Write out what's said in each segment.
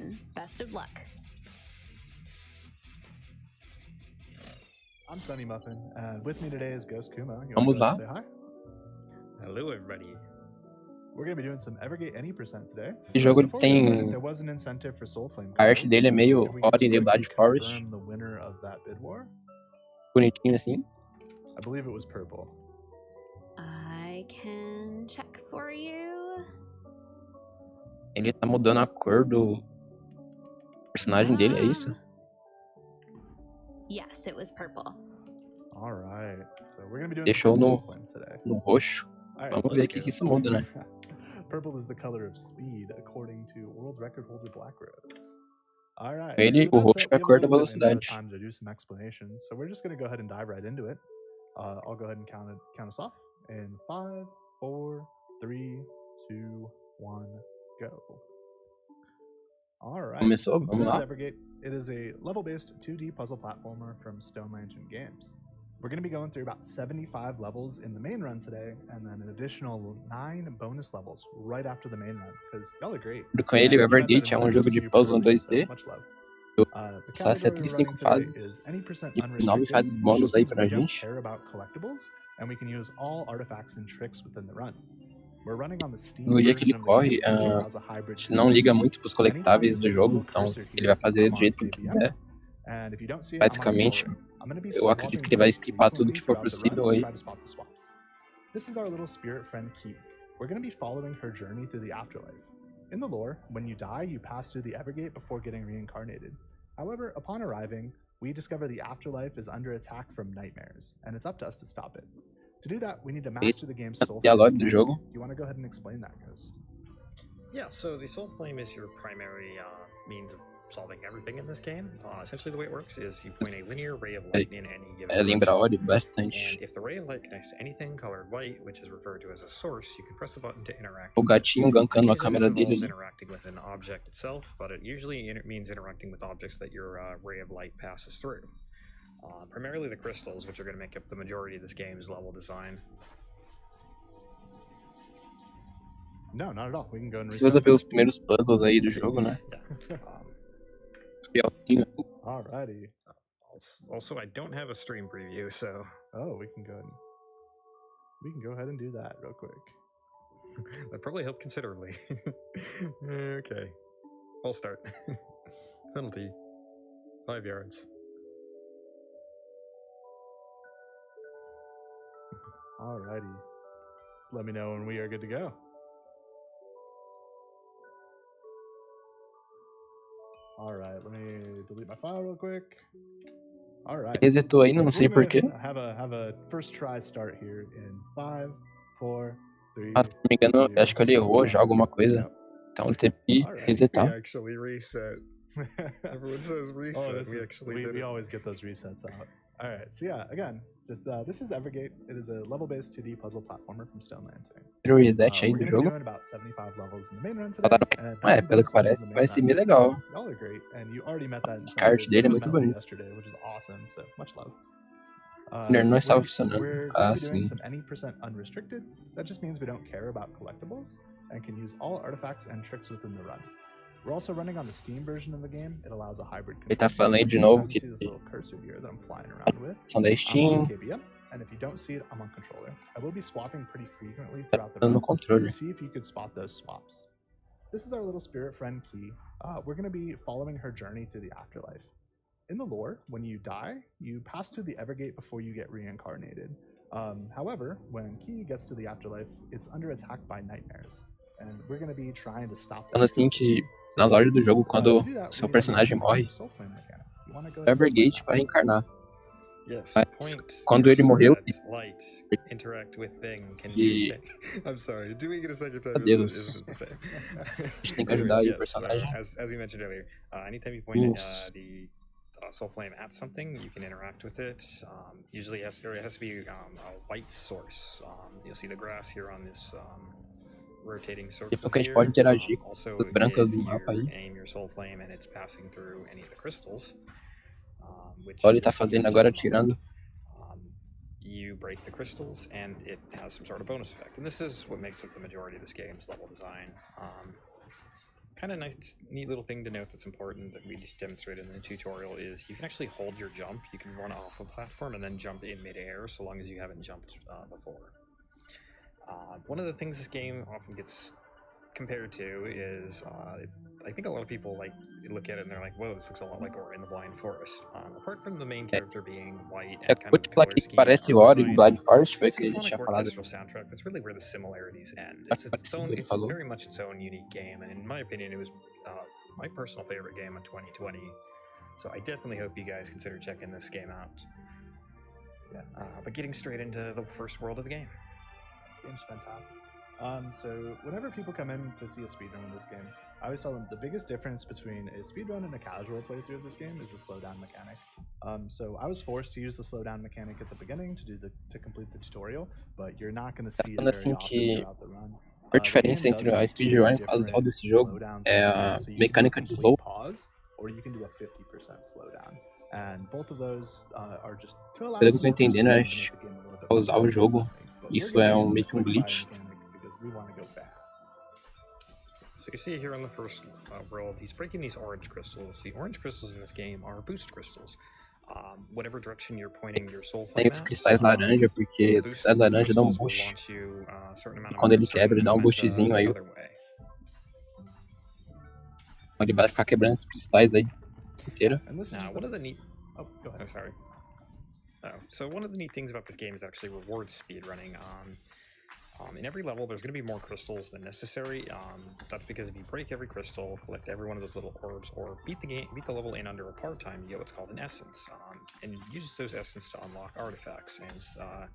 then. Best of luck. I'm Sunny Muffin, and with me today is Ghost Kuma. You Vamos wanna lá. go ahead and say hi? Hello, everybody. We're going to be doing some Evergate any percent today. Esse jogo Before we get started, tem... there was an incentive for Soul Flame A arte cards. dele é meio If we can just Ori de quickly Blood Forest. confirm the winner of that bid war. Bonitinho assim. I believe it was purple. I can check for you. Ele tá mudando a cor do personagem dele, é isso? Yes, it was purple. All right. So we're going to be doing Deixou some no, Soul Flame today. no roxo. All right, Vamos ver let's o que go. isso muda, né? Purple is the color of speed, according to world record holder Black Rose. All right. Ele, so o with roxo that said, é a we have cor da little bit of intro velocidade. time to do some explanations. So we're just going to go ahead and dive right into it. I'll go ahead and count us off in 5, 4, 3, 2, 1, go. All right. Começou? This Vamos is lá. Evergate. It is a level-based 2D puzzle platformer from Stone Lantern Games. We're going to be going through about 75 levels in the main run today, and then an additional 9 bonus levels right after the main run, because y'all are great. Com ele, o And you met that Evergate é um incentive jogo de super puzzle early, 2D. so much love. The Só category we're 75 running today fases. is any percent E 9 unrestricted, fases which bônus just aí means pra we don't gente. care about collectibles, and we can use all artifacts and tricks within the run. We're running on the Steam No dia que ele version of the corre, game, which a allows a hybrid gente não liga cursor. muito pros Anytime you coletáveis do see this jogo, little então cursor ele here, vai fazer I'm do on jeito que ele KBM, quiser. and if you don't see it, I'm on Basicamente, controller. I'm going to be eu acredito swapping que ele vai pretty skipar tudo que for frequently throughout the possível run, so aí. try to spot the swaps. This is our little spirit friend Key. We're going to be following her journey through the afterlife. In the lore, when you die, you pass through the Evergate before getting reincarnated. However, upon arriving, we discover the afterlife is under attack from nightmares, and it's up to us to stop it. To do that, we need to master the game's soul E a flame lore do mechanic. jogo. You want to go ahead and explain that, Ghost? Yeah, so the Soul Flame is your primary means of solving everything in this game. Essentially, the way it works is you point a linear ray of light in any given Lembra direction. Ori bastante. And if the ray of light connects to anything colored white, which is referred to as a source, you can press a button to interact. O gatinho gankando a Occasionally, câmera this dele involves ali. interacting with an object itself, but it usually means interacting with objects that your ray of light passes through. Primarily the crystals, which are going to make up the majority of this game's level design. No, not at all. We can go and Se você ver os primeiros puzzles aí do jogo, né? Yeah. Alrighty. Also, I don't have a stream preview, so Oh, we can go ahead and do that real quick. that probably helped considerably. Okay, I'll start. Penalty, 5 yards. Alrighty. Let me know when we are good to go. Alright, let me delete my file real quick. Alright. Resetou aí, não sei We're gonna porquê. have a first try start here in 5, 4, 3. Ah, se não me engano, acho que ele errou já alguma coisa. Então ele teve que resetar. We actually reset. Everyone says reset. We always get those resets out. All right, so yeah, again, just this is Evergate. It is a level-based 2D puzzle platformer from Stone Lantern. Tira o reset aí We're do going to be jogo. doing about 75 levels in the main run today. Falaram, and pelo que bonus levels parece, in the vai main ser run. bem legal. Y'all are great, and you already met that A arte incentive dele é that was muito met bonita. yesterday, which is awesome. So much love. Não estava funcionando. We're Ah, going to be doing sim. some any percent unrestricted. That just means we don't care about collectibles and can use all artifacts and tricks within the run. We're also running on the Steam version of the game. It allows a hybrid. Ele tá falando aí de Anytime novo you que see this little cursor here that I'm flying around with, são da I'm on Steam, KBM, and if you don't see it, I'm on controller. I will be swapping pretty frequently tá throughout the dando no run controle. to see if you could spot those swaps. This is our little spirit friend Key. We're going to be following her journey through the afterlife. In the lore, when you die, you pass through the Evergate before you get reincarnated. However, when Key gets to the afterlife, it's under attack by nightmares, and we're going to be trying to stop Falando that. assim que na loja do jogo, quando seu personagem morre, o Evergate vai reencarnar. Yes. Mas Point quando ele morreu, at light, interact with thing, can E- do thing. I'm sorry, doing it a second time Deus. isn't the same. A gente tem que ajudar aí o personagem. As we mentioned earlier, anytime you point Nossa. the soul flame at something, you can interact with it. Usually it has to be a white source. You'll see the grass here on this rotating circle Tipo que a gente here. pode interagir com Also, as brancas if do mapa you aí. aim your soul flame and it's passing through any of the crystals, which Olha, ele tá you'll see in fazendo just agora a moment, tirando. you break the crystals and it has some sort of bonus effect. And this is what makes up the majority of this game's level design. kind of nice, neat little thing to note that's important that we just demonstrated in the tutorial is you can actually hold your jump. You can run off a platform and then jump in midair so long as you haven't jumped before. One of the things this game often gets compared to is, I think a lot of people like look at it and they're like, whoa, this looks a lot like Ori in the Blind Forest. Apart from the main character being white and kind of the color scheme, parece art Ori design, em Blind Forest, foi o que a gente symphonic tinha falado. orchestral soundtrack, that's really where the similarities end. Acho It's parecido, ele falou. very much its own unique game, and in my opinion, it was my personal favorite game of 2020. So I definitely hope you guys consider checking this game out. Yeah. But getting straight into the first world of the game. This game's fantastic. So whenever people come in to see a speedrun of this game, I always tell them the biggest difference between a speedrun and a casual playthrough of this game is the slowdown mechanic. So I was forced to use the slowdown mechanic at the beginning to complete the tutorial, but you're not going to see it very often throughout the run. A diferença entre a speedrun e casual desse jogo é a mecânica de slow. Pause, or you can do a 50% slowdown. And both of those are just to allow Pelo que eu tô entendendo, é pausar o jogo. Isso é meio que glitch. So you see here on the first world, he's breaking these orange crystals. The orange crystals in this game are boost crystals. Whatever direction you're pointing your soul flame Tem os cristais laranja, porque os cristais laranja dão um boost. Quando ele quebra, ele dá um boostzinho aí. Ele vai ficar quebrando esses cristais aí inteiro. Now, one of the neat... Oh, go ahead. Oh, sorry. So one of the neat things about this game is actually reward speedrunning. In every level, there's going to be more crystals than necessary. That's because if you break every crystal, collect every one of those little orbs, or beat the level in under a part time, you get what's called an essence. And you use those essence to unlock artifacts. And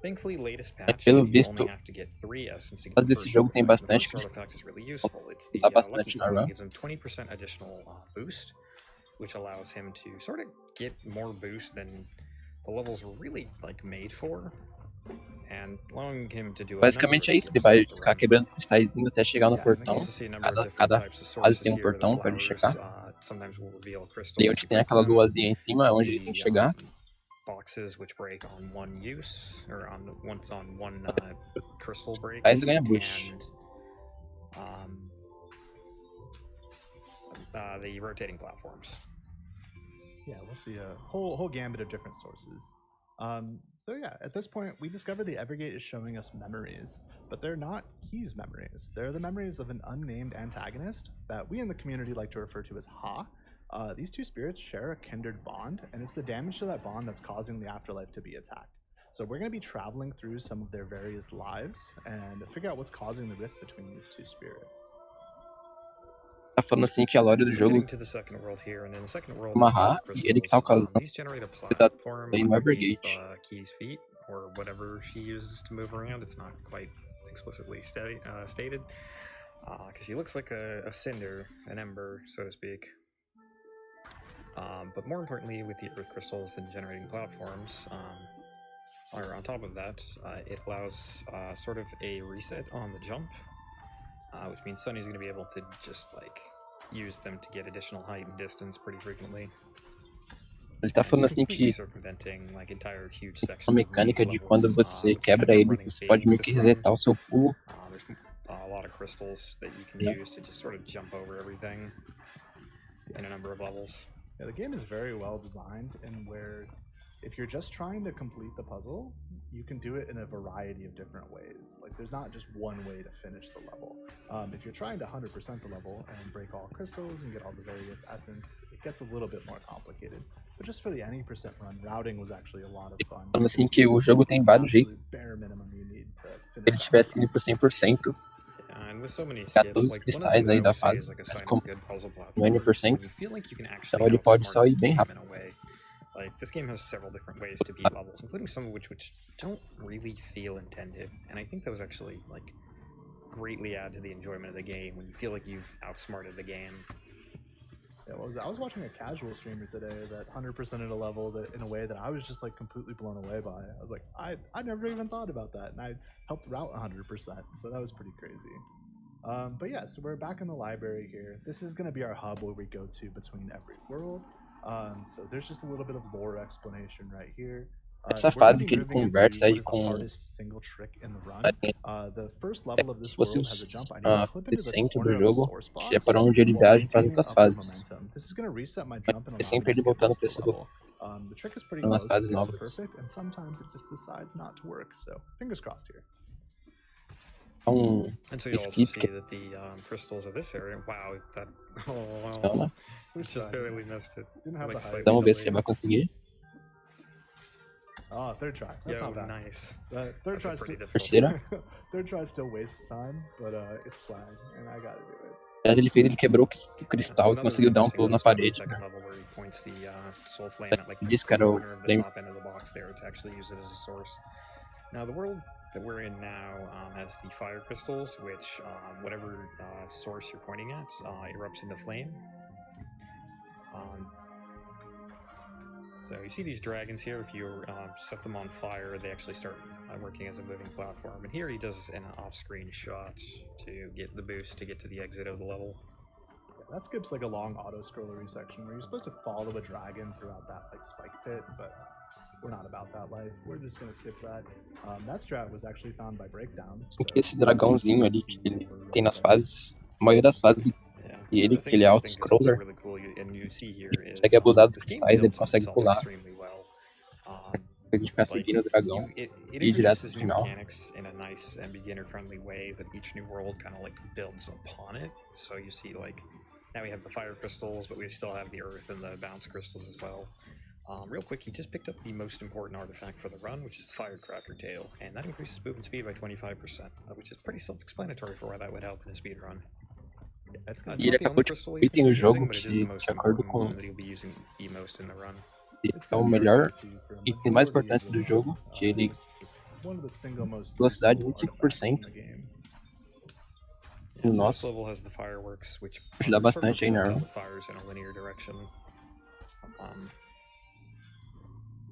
thankfully, latest patch, you only have to get 3 essence to get the first jogo tem bastante artifact is really useful. It's usar the bastante lucky na coin. run. It gives him 20% additional boost, which allows him to sort of get more boost than the levels were really like made for. And allowing him to do basicamente é isso, ele vai ficar quebrando os cristalzinhos até chegar no portão. Cada fase tem um portão para ele chegar. E onde tem aquela luazinha em cima é onde ele tem que chegar. Boxes which break on one use, or on one crystal break. Aí você ganha boost. The rotating platforms. Yeah, we'll see a whole gambit of different sources. So yeah, at this point, we discovered the Evergate is showing us memories, but they're not Key's memories. They're the memories of an unnamed antagonist that we in the community like to refer to as Ha. These two spirits share a kindred bond, and it's the damage to that bond that's causing the afterlife to be attacked. So we're going to be traveling through some of their various lives and figure out what's causing the rift between these two spirits. Tá falando assim que a lore do jogo amarrar e ele que tá causando aí no Evergate. Key's feet, or whatever she uses to move around. It's not quite explicitly stated, because she looks like a cinder, an ember, so to speak. But more importantly, with the earth crystals and generating platforms, or on top of that, it allows sort of a reset on the jump, which means Sunny's going to be able to just like use them to get additional height and distance pretty frequently. Ele tá falando assim que a mecânica de quando você quebra ele, você pode meio que resetar o seu pulo. A lot of crystals that you can use to just sort of jump over everything in a number of levels. Yeah, the game is very well designed, and where if you're just trying to complete the puzzle, you can do it in a variety of different ways. Like, there's not just one way to finish the level. If you're trying to 100% the level and break all crystals and get all the various essence, it gets a little bit more complicated. But just for the any percent run, routing was actually a lot of fun. Falando assim que o jogo tem vários jeitos. Se ele tivesse ido por 100%, pegar todos os cristais aí da fase, mas como no N%, então ele pode só ir bem rápido. Like, this game has several different ways to beat levels, including some of which don't really feel intended, and I think those actually like greatly add to the enjoyment of the game when you feel like you've outsmarted the game. Yeah, well, I was watching a casual streamer today that 100%ed a level that in a way that I was just like completely blown away by. I was like, I never even thought about that, and I helped route 100%, so that was pretty crazy. But yeah, so we're back in the library here. This is going to be our hub where we go to between every world. So there's just a little bit of lore explanation right here. Essa fase que ele conversa aí com se fosse o centro do jogo, que é para onde ele viaja para outras fases. É sempre ele voltando para esse lugar, nas fases novas. And so you'll also see that the crystals of this area, wow, that, oh, we just barely missed it. Vamos ver se ele vai conseguir. Oh, third try. That's not bad. Nice. Third try Terceira. Third try still wastes time, but it's swag, and I gotta do it. Ele fez, ele quebrou o cristal e conseguiu dar um pulo na parede. Ele disse que era o flame. Now the world that we're in now has the fire crystals, which whatever source you're pointing at erupts into flame. So you see these dragons here, if you set them on fire, they actually start working as a moving platform. And here he does an off-screen shot to get the boost to get to the exit of the level. Yeah, that skips like a long auto-scrollery section where you're supposed to follow a dragon throughout that like spike pit, but we're not about that life. We're just gonna skip that. That strat was actually found by Breakdown. Esse dragãozinho ali que ele tem nas fases, a maioria das fases, e ele, que ele é auto-scroller, ele consegue abusar dos cristais, ele consegue pular. A gente fica seguindo o dragão e ir direto pro final. In a nice and beginner-friendly way that each new world kind of like builds upon it. So you see like now we have the fire crystals, but we still have the earth and the bounce crystals as well. Real quick, he just picked up the most important artifact for the run, which is the Firecracker Tail, and that increases movement speed by 25%, which is pretty self-explanatory for why that would help in a speed run. E ele acabou de item o jogo que, de acordo com é o melhor item mais importante do jogo, que ele velocidade 25%. Nossa, ajuda bastante aí na run.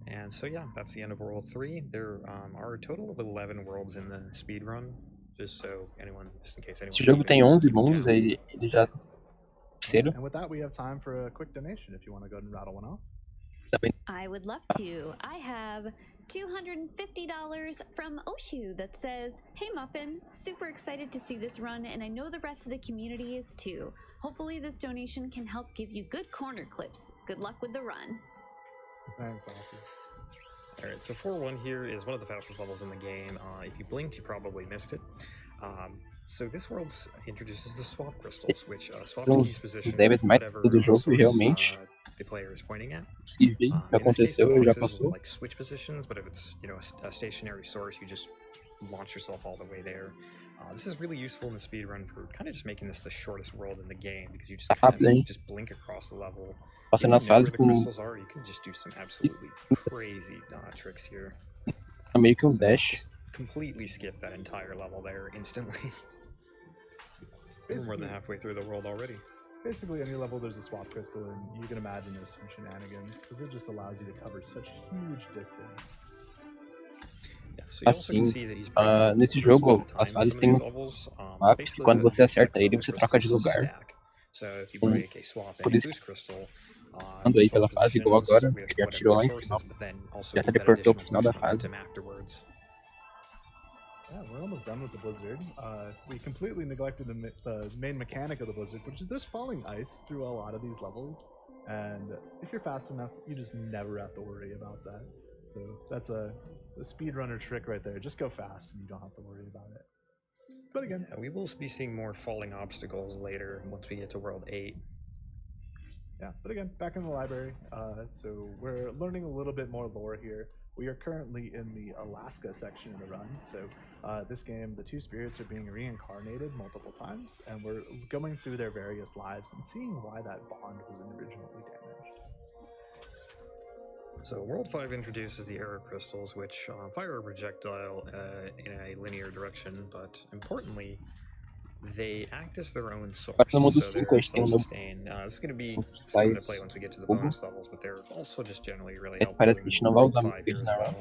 And so yeah, that's the end of World 3. There are a total of 11 worlds in the speedrun. Just in case anyone. Esse jogo tem 11 mundos, aí ele já terceiro. And with that, we have time for a quick donation if you want to go ahead and rattle one off. I would love to. I have $250 from Oshu that says, "Hey Muffin, super excited to see this run, and I know the rest of the community is too. Hopefully this donation can help give you good corner clips. Good luck with the run." Thanks, Oshu. Alright, so 4-1 here is one of the fastest levels in the game. If you blinked, you probably missed it. So this world introduces the swap crystals, which swap these positions whatever source the player is pointing at. Aconteceu, já passou. Like switch positions, but if it's a stationary source, you just launch yourself all the way there. This is really useful in the speedrun for kind of just making this the shortest world in the game, because you just just blink across the level. Passa nas fases com... You can just do some absolutely crazy tricks here. Meio que dash. Completely skip that entire level there instantly. We're more than halfway through the world already. Basically, any level there's a swap crystal, and you can imagine there's some shenanigans, because it just allows you to cover such huge distance. Assim, nesse jogo, as fases têm uns maps que quando você acerta ele, você troca de lugar. Por isso que ando aí pela fase, igual agora, ele atirou lá em cima, já teleportou pro final da fase. Yeah, we're almost done with the blizzard. We completely neglected the main mechanic of the blizzard, which is there's falling ice through a lot of these levels, and if you're fast enough, you just never have to worry about that. So that's a speedrunner trick right there. Just go fast and you don't have to worry about it. But again, we will be seeing more falling obstacles later once we get to World 8. Yeah, but again, back in the library. So we're learning a little bit more lore here. We are currently in the Alaska section of the run. So this game, the two spirits are being reincarnated multiple times, and we're going through their various lives and seeing why that bond was originally damaged. So World 5 introduces the arrow crystals, which fire a projectile in a linear direction, but importantly, they act as their own source. No modo 5 a gente tem this is going to be fun to play once we get to the bonus levels, but they're also just generally really helpful. Parece que a gente não vai usar muito eles na run.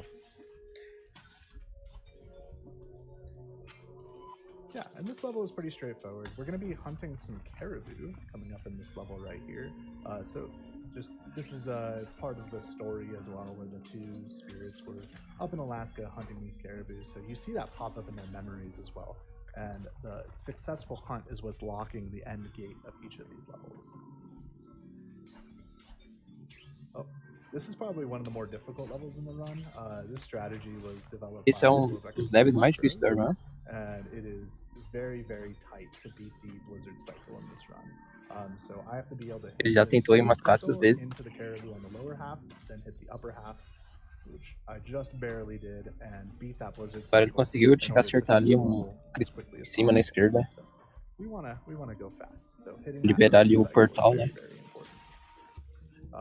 Yeah, and this level is pretty straightforward. We're going to be hunting some caribou coming up in this level right here. So this is part of the story as well, where the two spirits were up in Alaska hunting these caribou. So you see that pop up in their memories as well. And the successful hunt is what's locking the end gate of each of these levels. Oh, this is probably one of the more difficult levels in the run. This strategy was developed Esse é dos levels mais difíceis da run. And it is very, very tight to beat the blizzard cycle in this run. So I have to be able to Ele já tentou ir umas 4 vezes. into the caribou on the lower half, then hit the upper half, which I just barely did, and beat that blizzard cycle. Agora ele conseguiu acertar ali em cima na esquerda. We wanna go fast. So Liberar ali o portal, né?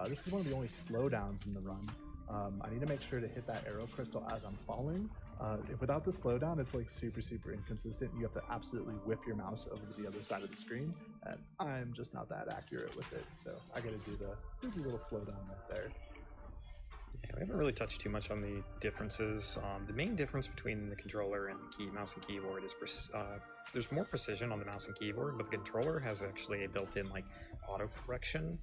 This is one of the only slowdowns in the run. I need to make sure to hit that arrow crystal as I'm falling. Without the slowdown, it's like super inconsistent. You have to absolutely whip your mouse over to the other side of the screen, and I'm just not that accurate with it, so I gotta do the creepy little slowdown right there. Yeah, we haven't really touched too much on the differences. The main difference between the controller and the mouse and keyboard is there's more precision on the mouse and keyboard, but the controller has actually a built-in like auto correction,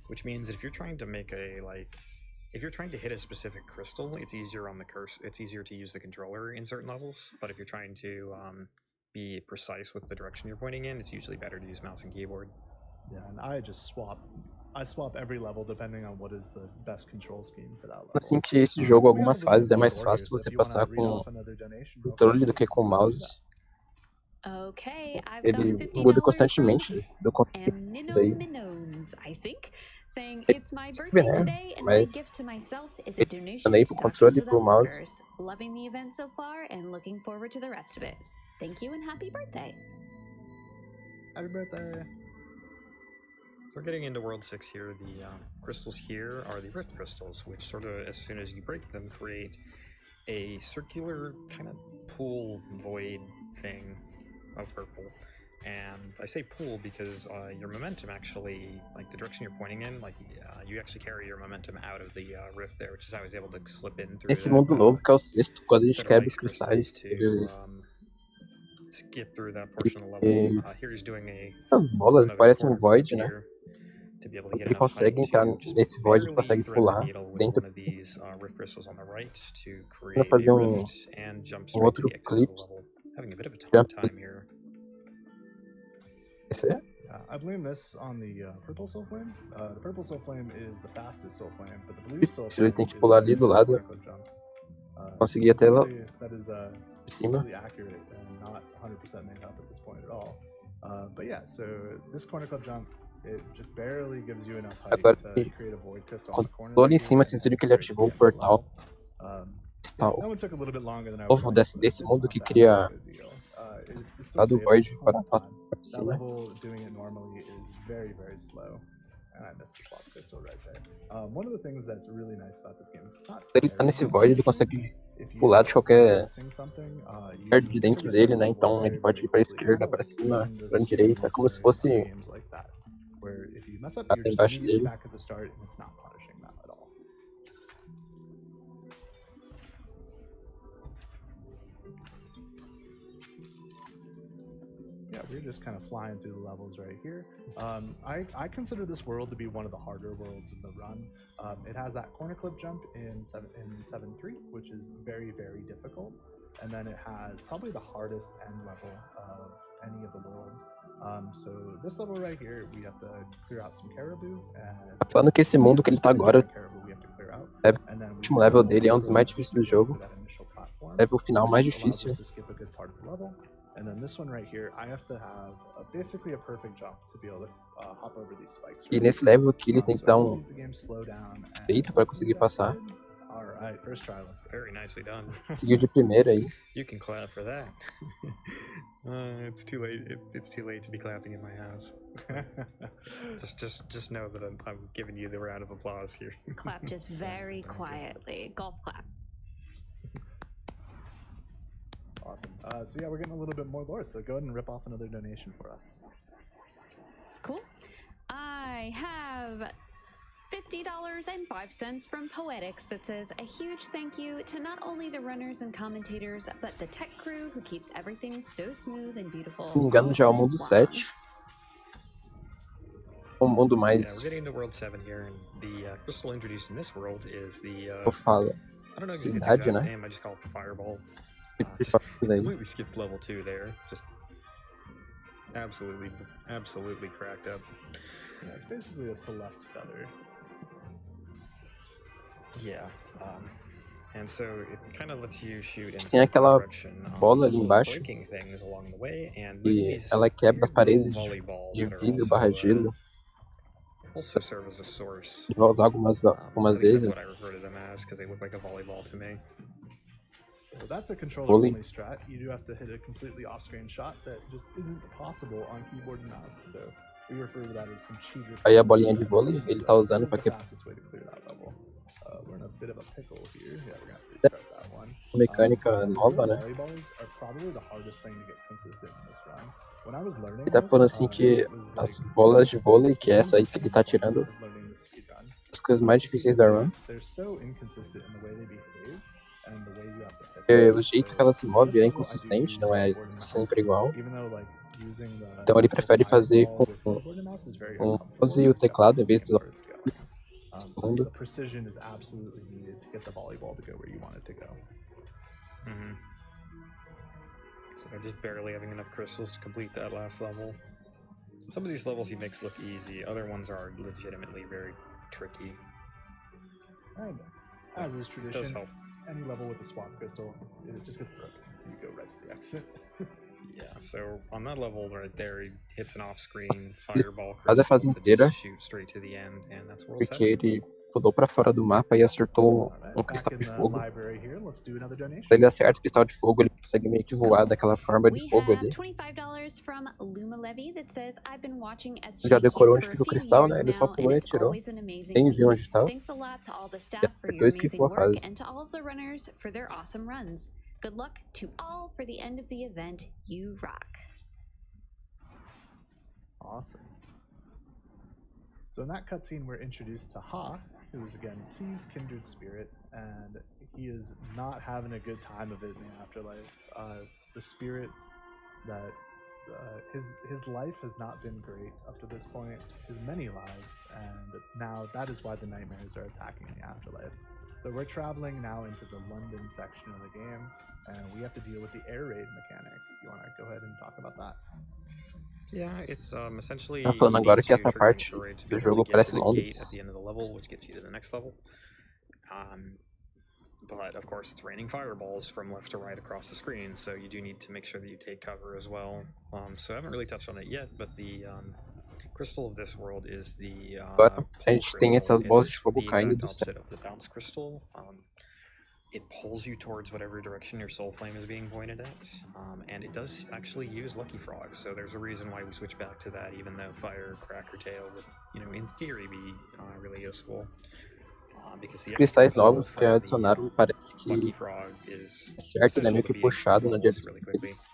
which means that if you're trying to make if you're trying to hit a specific crystal, it's easier on the cursor. It's easier to use the controller in certain levels. But if you're trying to be precise with the direction you're pointing in, it's usually better to use mouse and keyboard. Yeah, and I swap every level depending on what is the best control scheme for that level. Assim que esse jogo, algumas fases é mais fácil você passar com controle do que com mouse. Okay, I've Ele muda constantemente do controle aí. I think, saying it's my birthday today and my gift to myself is a donation aí to pro controle e Doctors pro Without mouse. Borders. Loving the event so far and looking forward to the rest of it. Thank you and happy birthday. Happy birthday. So we're getting into World 6 here. The crystals here are the Rift crystals, which sort of, as soon as you break them, create a circular kind of pool void thing of purple. And I say pool because your momentum actually, like the direction you're pointing in, like you actually carry your momentum out of the rift there, which is how I was able to slip in through. Esse mundo novo que é o sexto, quando a gente quebra os cristais, skip through that portion of the level. Here he's doing as bolas parecem um void, né? Ele consegue entrar nesse void, ele consegue pular dentro. Vou fazer um outro clipe. Esse é? I blame this on the purple soul flame. The purple soul flame is the fastest soul flame, but the blue soul flame ele tem que pular ali do lado. Conseguir até lá de cima. Really accurate and not 100% made up at this point at all. But yeah, so this corner club jump, it just barely gives you enough height to create a void crystal on the corner. Tô ali em cima, vocês viram que ele ativou o portal. Está o novo desse mundo que cria lá do void para cima. Ele tá nesse void, ele consegue pular de qualquer perto de dentro dele, né? Então ele pode ir para esquerda, para cima, para direita, como se fosse embaixo dele. Yeah, we're just kind of flying through the levels right here. I consider this world to be one of the harder worlds in the run. It has that corner clip jump in 7.3, which is very difficult. And then it has probably the hardest end level of any of the worlds. So this level right here, we have to clear out some caribou. Falando que esse mundo que ele tá agora, o último level dele é um dos mais difíceis do jogo. Level final mais difícil. And then this one right here, I have to have basically a perfect jump to be able to hop over these spikes. E nesse level aqui ele tem que dar um feito para conseguir passar. Alright, first try, let's go. Very nicely done. Seguiu de primeira aí. You can clap for that. It's too late. It's too late to be clapping in my house. just know that I'm giving you the round of applause here. Clap just very quietly. Golf clap. Awesome. So yeah, we're getting a little bit more lore, so go ahead and rip off another donation for us. Cool. I have $50.05 from Poetics that says a huge thank you to not only the runners and commentators, but the tech crew who keeps everything so smooth and beautiful. Se não me engano, já é o mundo 7. mundo Yeah, we're mais, getting into World 7 here, and the crystal introduced in this world is the, eu falo, I don't know its cidade, exact né? name, I just call it the Fireball. Tipo de Just jogos aí. completely skipped level 2 there, just absolutely cracked up. Yeah, it's basically a Celeste feather. Yeah, and so it kind of lets you shoot in Tem a aquela direction, bola as ali well as embaixo breaking things along the way, and moving e these ela quebra as weird paredes little volleyballs de that are vidro barra gelo. also serve as a source. Eu vou usar algumas At least vezes. that's what I refer to them as, because they look like a volleyball to me. So that's a controller-only strat. You do have to hit a completely off-screen shot that just isn't possible on keyboard and mouse. So we refer to that as some cheater. Aí a bolinha de vôlei ele tá usando This is para the que fastest way to clear that level. We're in a bit of a pickle here. Yeah, we're gonna have to restart that one. mecânica nova, né? Volleyballs are probably the hardest thing to get consistent in this run. When I was learning Ele tá falando assim que as bolas de vôlei, que é essa aí que ele tá tirando, as coisas mais difíceis da run, they're so inconsistent in the way they behave and the way you have to hit porque them. o jeito que ela se move é inconsistente, não é sempre igual. Even though, like, using the Então ele prefere fazer com keyboard and mouse is very o uncomfortable. mouse e o teclado em vez de usar The precision is absolutely needed to get the volleyball to go where you want it to go. So they're just barely having enough crystals to complete that last level. Some of these levels he makes look easy, other ones are legitimately very tricky. And as is It tradition, does help. any level with the swap crystal, it just gets broken. You go right to the exit. Yeah, so on that level right there, he hits an off-screen fireball Faz a fase crystal that inteira, just shoots straight to the end, and that's World porque 7. ele pulou pra fora do mapa e acertou um Back cristal in de the fogo. library here, let's do another donation. Se ele acerta o cristal de fogo, ele consegue meio que voar daquela forma de We fogo have ali. $25 from Luma Levy that says, I've been watching Já decorou onde SGDQ for fica a o few cristal, né? years Ele só now, pulou and e it's atirou. always an amazing Nem viu onde week. estava. Thanks a lot to all the E staff for your acertou e amazing esquipou a work fase. and to all of the runners for their awesome runs. Good luck to all for the end of the event. You rock. Awesome. So in that cutscene, we're introduced to Ha, who is again Key's kindred spirit, and he is not having a good time of it in the afterlife. The spirit that his life has not been great up to this point, his many lives, and now that is why the nightmares are attacking the afterlife. So we're traveling now into the London section of the game, and we have to deal with the air raid mechanic. You want to go ahead and talk about that? Yeah, it's essentially Tá falando you agora need que to essa trigger parte the raid to be do able to jogo get parece to the gate at Londres. the end of the level, which gets you to the next level. But of course, it's raining fireballs from left to right across the screen, so you do need to make sure that you take cover as well. So I haven't really touched on it yet, but the crystal of this world is the Agora a pull gente tem crystal. essas bolas de It's fogo the caindo exact do céu. opposite of the bounce crystal. It pulls you towards whatever direction your soul flame is being pointed at, and it does actually use Lucky Frog, so there's a reason why we switch back to that, even though Fire Cracker Tail would, in theory, be really useful. Because Esses the cristais extra novos que from the, adicionaram parece Lucky que Frog is certo, ele é essential meio to que beating puxado na balls direção really quickly. deles.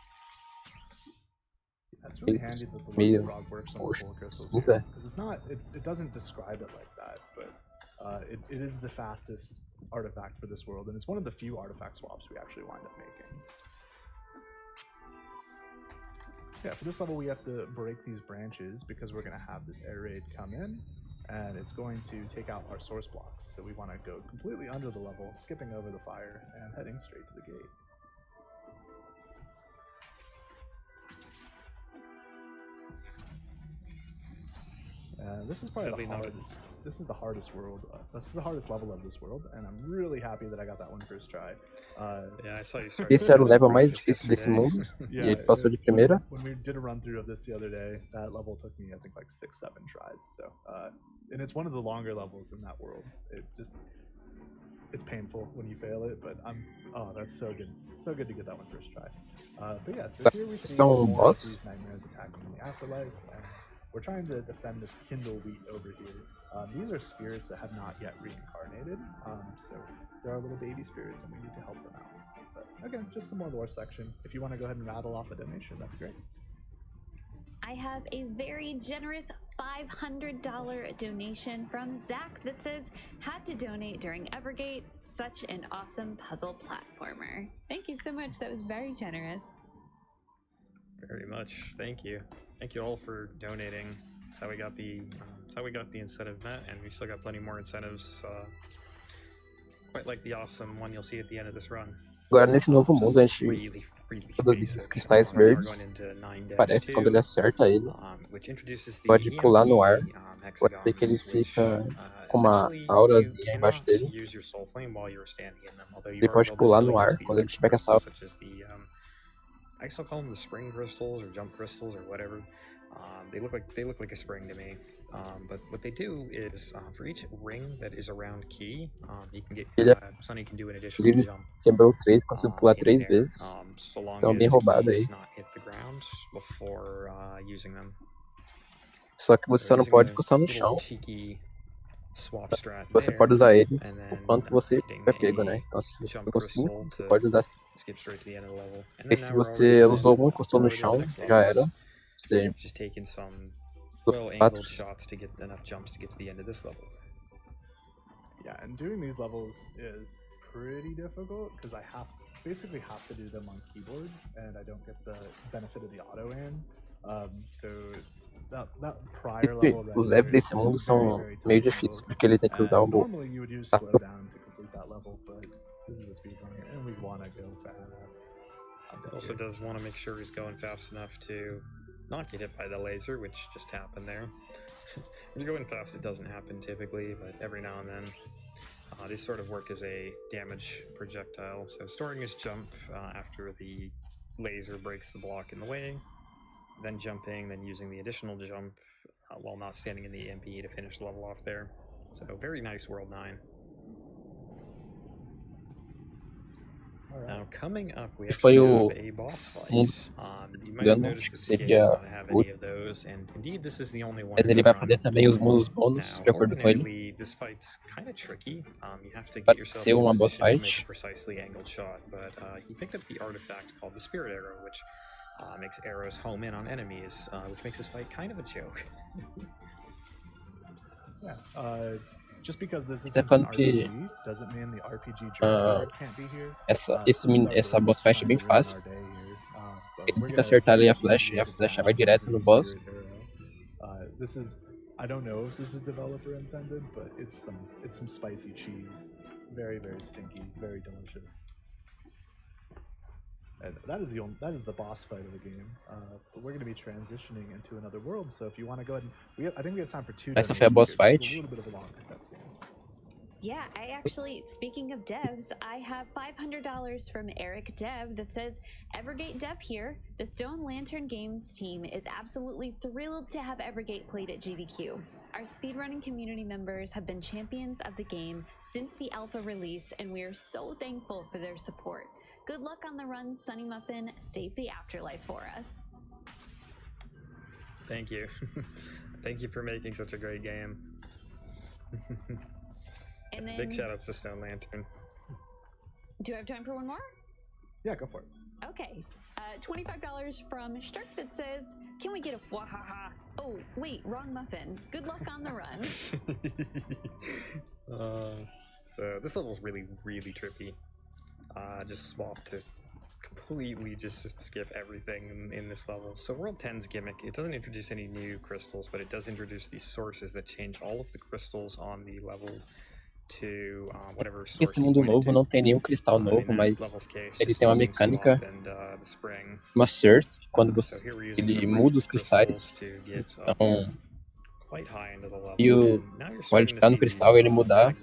It's really handy that the Lucky Meio Frog works on the roxo, pull crystals cinza. because it's not. It doesn't describe it like that, but it is the fastest artifact for this world, and it's one of the few artifact swaps we actually wind up making. Yeah, for this level we have to break these branches because we're going to have this air raid come in, and it's going to take out our source blocks. So we want to go completely under the level, skipping over the fire, and heading straight to the gate. This is probably this is the hardest world. This is the hardest level of this world, and I'm really happy that I got that one first try. Yeah, I saw you start. Esse era o level mais difícil desse mundo, e ele passou de primeira. When we did a run through of this the other day, that level took me I think like 6-7 tries. So, and it's one of the longer levels in that world. It's painful when you fail it, but that's so good to get that one first try. But yeah, so here we see more of these nightmares attacking the afterlife. We're trying to defend this Kindle wheat over here. These are spirits that have not yet reincarnated, so they're our little baby spirits, and we need to help them out. But again, just some more lore section. If you want to go ahead and rattle off a donation, that'd be great. I have a very generous $500 donation from Zach that says, had to donate during Evergate, such an awesome puzzle platformer. Thank you so much, that was very generous. Very much. Thank you. Thank you all for donating. That's how we got the incentive met, and we still got plenty more incentives. Quite like the awesome one you'll see at the end of this run. Agora, nesse novo mundo, a gente produzir esses cristais verdes. Parece quando ele acerta ele. Pode pular no ar. Pode ver que ele fica com uma aurazinha embaixo dele. Ele pode pular no ar quando ele tiver com essa aura. I still call them the spring crystals or jump crystals or whatever. They look like a spring to me. But what they do is for each ring that is around key, you can get Sunny can do an additional jump. Quebrou 3, conseguiu pular 3 vezes. Então bem roubado aí. Só que você só não pode encostar no chão. Você pode usar eles o quanto você tiver pego, né? Então se você ficou 5, você pode usar. E se você usou um e encostou no chão, já era. Você angled shots to get enough jumps to get to the end of this level. Yeah, and doing these levels is pretty difficult because I basically have to do them on keyboard, and I don't get the benefit of the auto aim. So that prior level. Os levels desse mundo são meio difíceis porque ele tem que usar o normally you would use slowdown to complete that level, but this is a speedrun and we want to go fast. It also does want to make sure he's going fast enough to not get hit by the laser, which just happened there. When you're going fast, it doesn't happen typically, but every now and then. These sort of work as a damage projectile. So storing his jump after the laser breaks the block in the way, then jumping, then using the additional jump while not standing in the MP to finish the level off there. So very nice World 9. Now coming up, we actually have a boss fight. You might have noticed that this game does not have any of those, and indeed this is the only one. Mas ele vai poder também os mundos bônus, de acordo com ele. This fight's kind of tricky. You have to get yourself in a position to make a precisely angled shot, but he picked up the artifact called the Spirit Arrow, which makes arrows home in on enemies, which makes this fight kind of a joke. Yeah. Just because this is an RPG doesn't mean the RPG can't be here. Essa boss fight é bem fácil. Ele tem que acertar ali a flecha e a flecha vai direto no boss. I don't know if this is developer intended, but it's some spicy cheese. Very, very stinky, very delicious. And that is the boss fight of the game. But we're going to be transitioning into another world. So if you want to go ahead and I think we have time for 2. Essa foi a boss fight. It's a little bit of a long cutscene. Yeah, I actually, speaking of devs, I have $500 from Eric Dev that says, Evergate Dev here. The Stone Lantern Games team is absolutely thrilled to have Evergate played at GDQ. Our speedrunning community members have been champions of the game since the alpha release, and we are so thankful for their support. Good luck on the run, Sunny Muffin. Save the afterlife for us. Thank you. Thank you for making such a great game. And then, big shout outs to Stone Lantern. Do I have time for one more? Yeah, go for it. Okay. $25 from Stark that says, can we get a fwahaha? Oh, wait, wrong muffin. Good luck on the run. So this level's really, really trippy. Just swap to completely just skip everything in this level. So World 10's gimmick, it doesn't introduce any new crystals, but it does introduce these sources that change all of the crystals on the level to whatever source. Esse mundo novo não tem nenhum cristal novo, mas ele tem uma mecânica, uma source, quando ele muda os cristais. Então, e o pode ficar no cristal e ele mudar.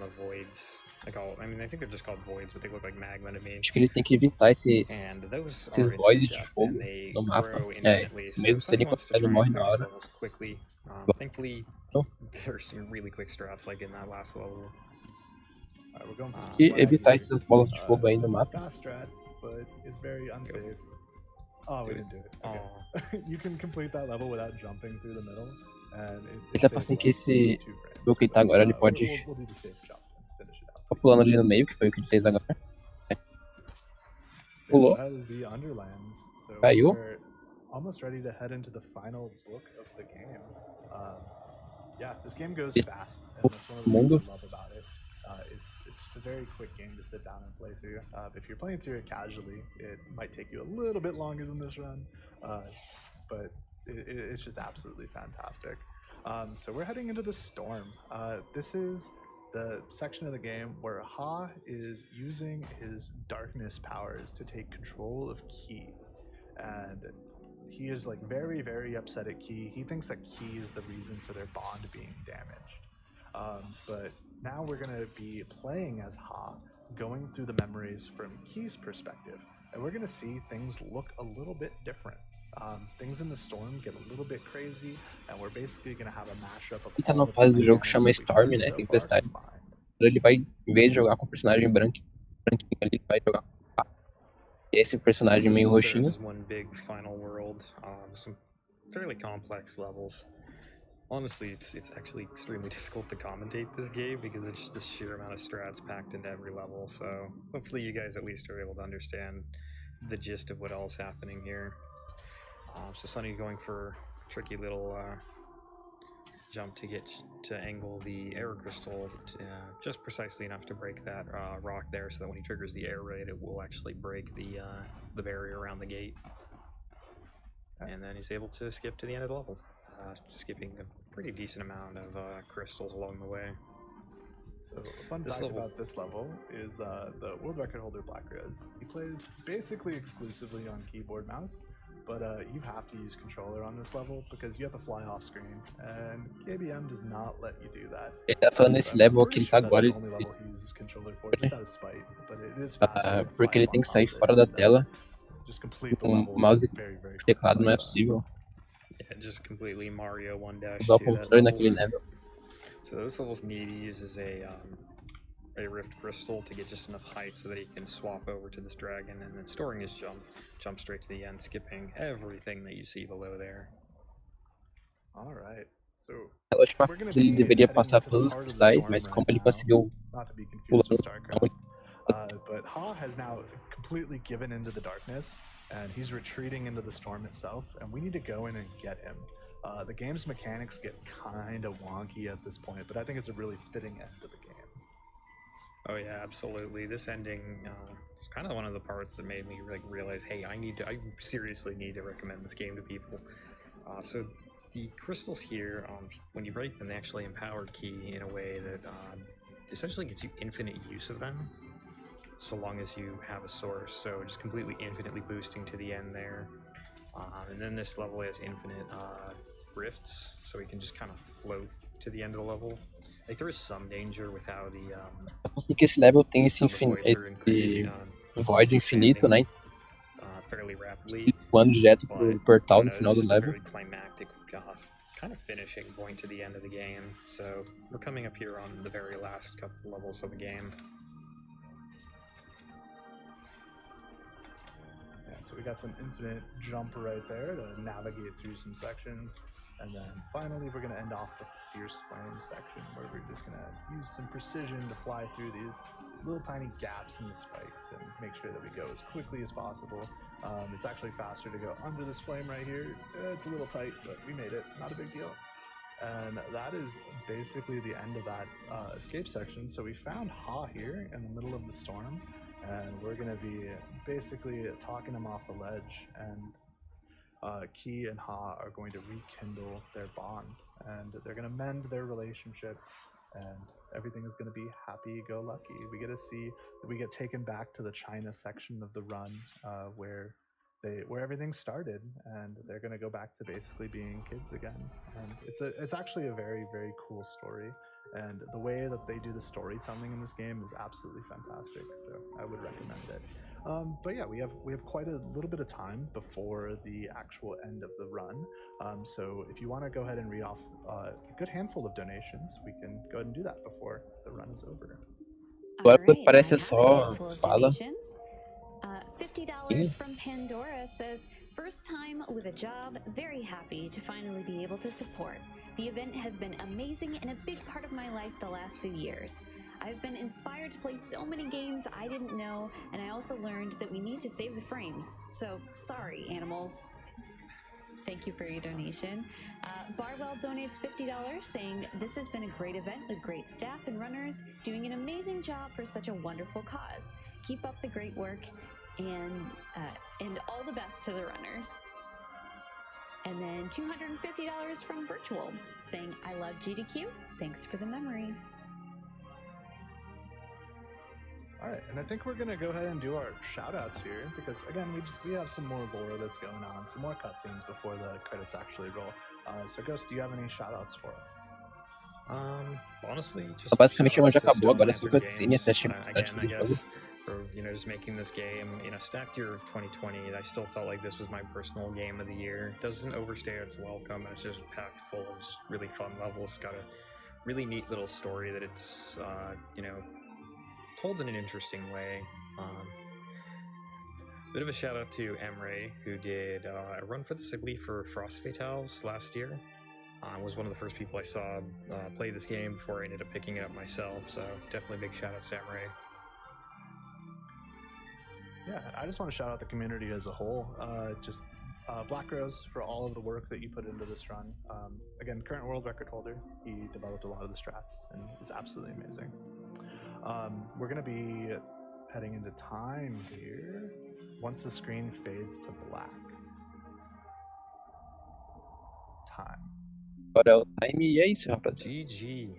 Acho que ele tem que evitar esses voids de fogo no mapa. Mesmo se ele conseguir, ele morre na hora. E evitar essas bolas de fogo aí no mapa. Ele tá passando que esse do que tá agora, ele pode pulando ali no meio, que foi o que ele fez agora. Pulou. Caiu. Almost ready to head into the final book of the game. Yeah, this game goes fast, and that's one of the things I love about it. It's a very quick game to sit down and play through. If you're playing through it casually, it might take you a little bit longer than this run, but it's just absolutely fantastic. So we're heading into the storm. This is the section of the game where Ha is using his darkness powers to take control of Key. And he is like very, very upset at Key. He thinks that Key is the reason for their bond being damaged. But now we're going to be playing as Ha, going through the memories from Key's perspective. And we're going to see things look a little bit different. Things in the storm get a little bit crazy, and we're basically going to have a mashup of Tá all numa of the fase do jogo que mechanics chama that we've Storm, learned né? so far Tempestade. combined. Ele vai, em vez de jogar com o personagem branquinho ali, ele vai jogar com esse personagem meio roxinho. This is one big final world, some fairly complex levels. Honestly, it's actually extremely difficult to commentate this game because it's just the sheer amount of strats packed into every level. So hopefully you guys at least are able to understand the gist of what all is happening here. So Sunny going for a tricky little jump to get to angle the air crystal just precisely enough to break that rock there, so that when he triggers the air raid, it will actually break the barrier around the gate. And then he's able to skip to the end of the level, skipping a pretty decent amount of crystals along the way. So a fun fact about this level is the world record holder Black Riz. He plays basically exclusively on keyboard mouse, but you have to use controller on this level because you have to fly off screen, and KBM does not let you do that. Ele tá falando nesse level que ele tá agora, porque ele tem que sair fora da tela. O mouse e o teclado não é possível. Yeah, just completely Mario 1-2 usar o controle naquele level. So this level's neat. He uses a rift crystal to get just enough height so that he can swap over to this dragon, and then storing his jump straight to the end, skipping everything that you see below there. All right. So a última fase ele deveria passar todos os cristais, mas como ele conseguiu pular but Ha has now completely given into the darkness, and he's retreating into the storm itself, and we need to go in and get him. The game's mechanics get kind of wonky at this point, but I think it's a really fitting end to the game. Oh yeah, absolutely. This ending is kind of one of the parts that made me like realize, hey, I seriously need to recommend this game to people. So the crystals here, when you break them, they actually empower Key in a way that essentially gets you infinite use of them, so long as you have a source. So just completely infinitely boosting to the end there. And then this level has infinite rifts, so we can just kind of float to the end of the level. Like there is some danger with how the assim que esse level tem esse void infinito, né? Fairly rapidly. Quando direto pro portal no final do level. Very climactic, kind of finishing point to the end of the game. So we're coming up here on the very last couple levels of the game. So we got some infinite jump right there to navigate through some sections. And then finally, we're going to end off with the Fierce Flame section, where we're just going to use some precision to fly through these little tiny gaps in the spikes and make sure that we go as quickly as possible. It's actually faster to go under this flame right here. It's a little tight, but we made it. Not a big deal. And that is basically the end of that escape section. So we found Ha here in the middle of the storm, and we're going to be basically talking him off the ledge, and Key and Ha are going to rekindle their bond, and they're going to mend their relationship, and everything is going to be happy-go-lucky. We get to see that we get taken back to the China section of the run, where everything started, and they're going to go back to basically being kids again. And it's actually a very, very cool story, and the way that they do the storytelling in this game is absolutely fantastic. So I would recommend it. But yeah, we have quite a little bit of time before the actual end of the run. So if you want to go ahead and read off a good handful of donations, we can go ahead and do that before the run is over. Agora parece só fala. $50 from Pandora says, first time with a job, very happy to finally be able to support. The event has been amazing and a big part of my life the last few years. I've been inspired to play so many games I didn't know, and I also learned that we need to save the frames. So, sorry, animals. Thank you for your donation. Barwell donates $50, saying, this has been a great event with great staff and runners doing an amazing job for such a wonderful cause. Keep up the great work, and all the best to the runners. And then $250 from Virtual, saying, I love GDQ. Thanks for the memories. All right, and I think we're gonna go ahead and do our shout outs here because again, we have some more lore that's going on, some more cutscenes before the credits actually roll. So Ghost, do you have any shout outs for us? Honestly, just Então, basicamente o jogo já acabou, agora é só cutscene até chegar no jogo. For, you know, just making this game in a stacked year of 2020, I still felt like this was my personal game of the year. It doesn't overstay its welcome, and it's just packed full of just really fun levels. It's got a really neat little story that it's, you know, told in an interesting way. Bit of a shout out to Emre, who did a run for this, I believe, for Frost Fatales last year. Was one of the first people I saw play this game before I ended up picking it up myself, so definitely big shout out to Emre. Yeah, I just want to shout out the community as a whole. Black Rose for all of the work that you put into this run. Again, current world record holder. He developed a lot of the strats and is absolutely amazing. We're going to be heading into time here once the screen fades to black. Time. Agora é o time e é isso, rapaziada. GG.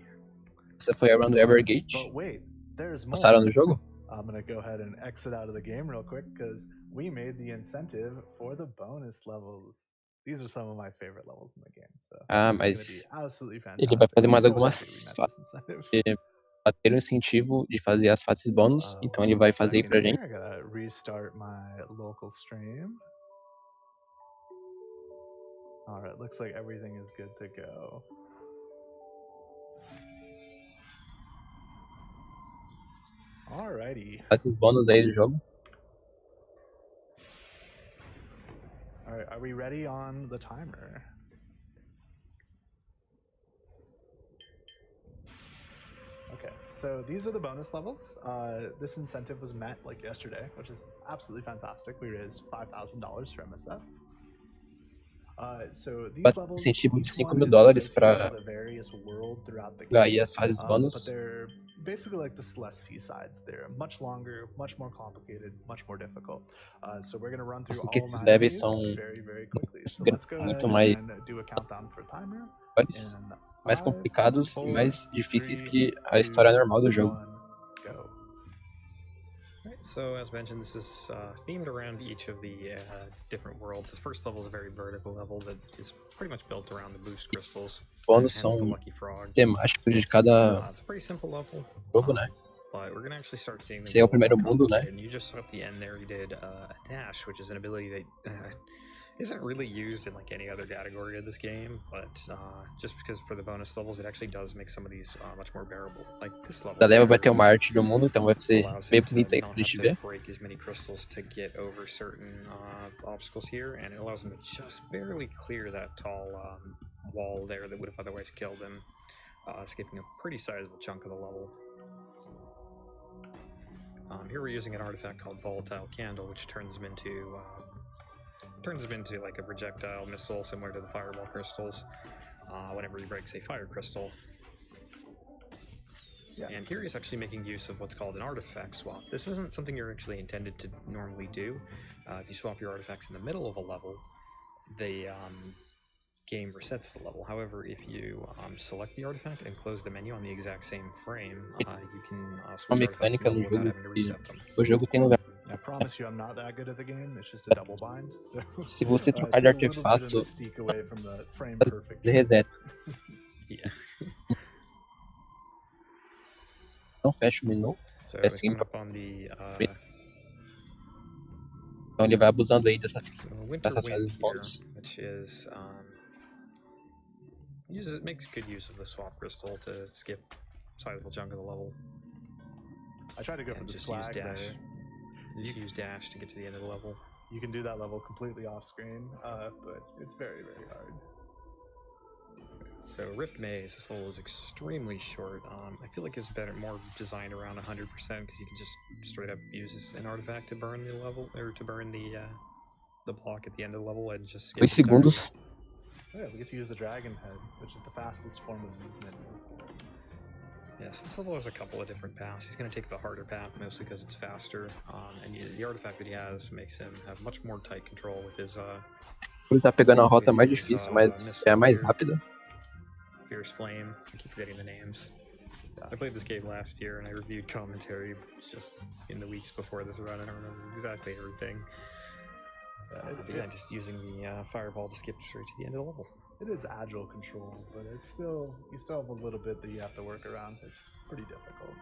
Essa foi a run do Evergate. But wait, there's more. Gostaram do jogo? I'm going to go ahead and exit out of the game real quick because we made the incentive for the bonus levels. These are some of my favorite levels in the game. So Mas absolutely fantastic. ele vai fazer mais I'm so algumas happy we met fases. this incentive. Pra ter o incentivo de fazer as fases bônus, então ele vai fazer aí pra gente. I gotta restart my local stream. Alright, looks like everything is good to go. Alrighty. Fases bônus aí do jogo. Alright, are we ready on the timer? Okay, so these are the bonus levels. This incentive was met like yesterday, which is absolutely fantastic. We raised $5,000 for MSF. So these levels, incentivo de each one $5.000 is para associated with a various world throughout the jogar game. aí as fases But bônus. they're basically like the Celeste Seasides. They're much longer, much more complicated, much more difficult. So we're gonna run through Assim que all esses 9 of levels these são very, very quickly. So let's go ahead muito mais and do a countdown for timer. And mais 5, complicados e 4, mais difíceis 3, que a história normal do jogo. 1, go. Right, so as mentioned, this is themed around each of the different worlds. This first level is a very vertical level that is pretty much built around the boost crystals. Bônus Hence são the lucky frog. temáticos de cada It's a pretty simple level. jogo, né? But we're gonna actually start seeing Esse é o primeiro mundo, né? And you just saw at the end there, you did a dash, which is an ability that isn't really used in like any other category of this game, but just because for the bonus levels, it actually does make some of these much more bearable. Like this level. Da leva vai ter uma arte do mundo, então vai ser bem bonito aí pra Not gente have ver. to break as many crystals to get over certain obstacles here, and it allows them to just barely clear that tall wall there that would have otherwise killed them, skipping a pretty sizable chunk of the level. Here we're using an artifact called Volatile Candle, which turns them into like a projectile missile similar to the fireball crystals whenever he breaks a fire crystal. Yeah. And here he's actually making use of what's called an artifact swap. This isn't something you're actually intended to normally do. If you swap your artifacts in the middle of a level, the game resets the level. However, if you select the artifact and close the menu on the exact same frame, you can switch artifacts in the level without having to reset them. O jogo tem lugar. I promise you I'm not that good at the game, it's just a double bind. So, Se você trocar de artefato, ele reseta. Yeah. Não fecha o menu. So É assim. up on the, Então ele vai abusando aí dessas Winter Wind fases here, bônus. which is makes good use of the swap crystal to skip a sizable chunk of the level. I tried to go for And the just swag use dash. there. Just use dash to get to the end of the level. You can do that level completely off screen, but it's very, very hard. So Rift Maze, this level is extremely short. I feel like it's better, more designed around 100% because you can just straight up use an artifact to burn the level, or to burn the block at the end of the level and just skip 2 the time. segundos. Oh yeah, we get to use the dragon head, which is the fastest form of movement in this game. Yes, this level has a couple of different paths. He's going to take the harder path mostly because it's faster, and the artifact that he has makes him have much more tight control with his Ele tá pegando a rota mais difícil, mas é a mais rápida. Fierce Flame, I keep forgetting the names. I played this game last year and I reviewed commentary just in the weeks before this run. I don't remember exactly everything. Yeah, just using the fireball to skip straight to the end of the level. It is agile control, but it's still, you still have a little bit that you have to work around. It's pretty difficult.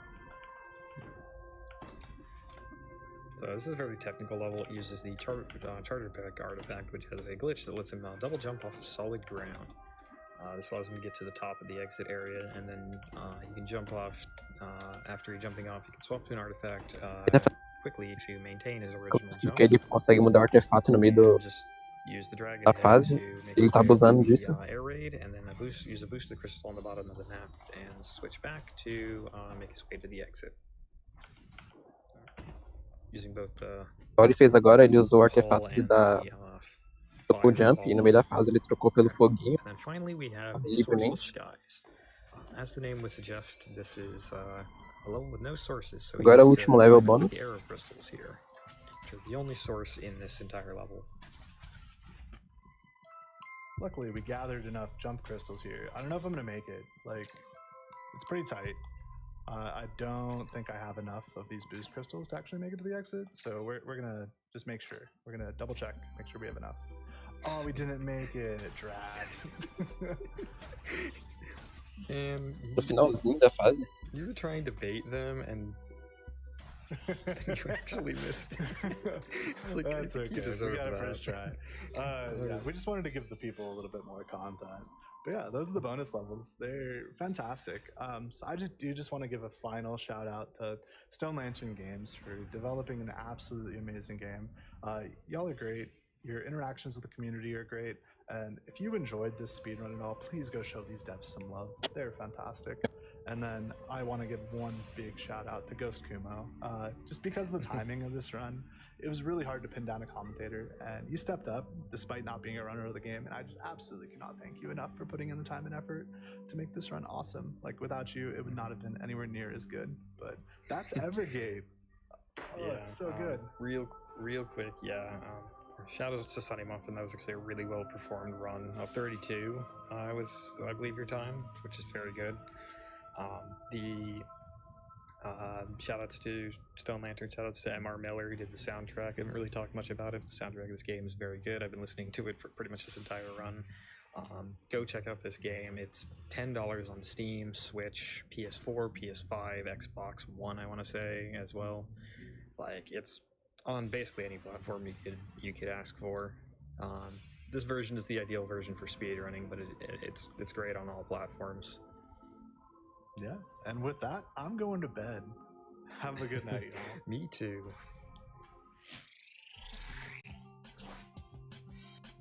So this is a very technical level. It uses the charter pack artifact, which has a glitch that lets him double jump off of solid ground. This allows him to get to the top of the exit area, and then you can jump off. After jumping off, you can swap to an artifact quickly to maintain his original jump. Ele consegue mudar o artefato no meio da fase. Ele tá abusando disso. Air raid, and then use a boost to the crystal on the bottom of the map, and switch back to make his way to the exit. Using both the. O que ele fez agora, ele usou o artefato do full jump e no meio da fase ele trocou pelo foguinho. And then finally we have livremente. As the name would suggest, this is a level with no sources. So Agora o último level bônus. The arrow crystals here, which are the only source in this entire level. Luckily, we gathered enough jump crystals here. I don't know if I'm gonna make it. Like, it's pretty tight. I don't think I have enough of these boost crystals to actually make it to the exit, so we're gonna just make sure. We're gonna double check, make sure we have enough. Oh, we didn't make it. Drag. And No finalzinho da fase. you were trying to bait them, and you actually missed. It's like, that's okay. We got it that. first try. Yeah, we just wanted to give the people a little bit more content. But yeah, those are the bonus levels. They're fantastic. So I just want to give a final shout out to Stone Lantern Games for developing an absolutely amazing game. Y'all are great. Your interactions with the community are great. And if you enjoyed this speedrun at all, please go show these devs some love. They're fantastic. And then I want to give one big shout out to Ghost Kumo. Just because of the timing of this run, it was really hard to pin down a commentator, and you stepped up despite not being a runner of the game, and I just absolutely cannot thank you enough for putting in the time and effort to make this run awesome. Like, without you, it would not have been anywhere near as good. But that's Evergate. Yeah, it's so good. Real quick, yeah. Shout out to Sunny Muffin. That was actually a really well performed run. 32 was, I believe, your time, which is very good. Shout outs to Stone Lantern, shout outs to MR Miller, who did the soundtrack. I haven't really talked much about it. The soundtrack of this game is very good. I've been listening to it for pretty much this entire run. Go check out this game. It's $10 on Steam, Switch, PS4, PS5, Xbox One, I want to say, as well. Like, it's on basically any platform you could ask for. This version is the ideal version for speedrunning, but it's great on all platforms. Yeah, and with that, I'm going to bed. Have a good night, y'all. Me too.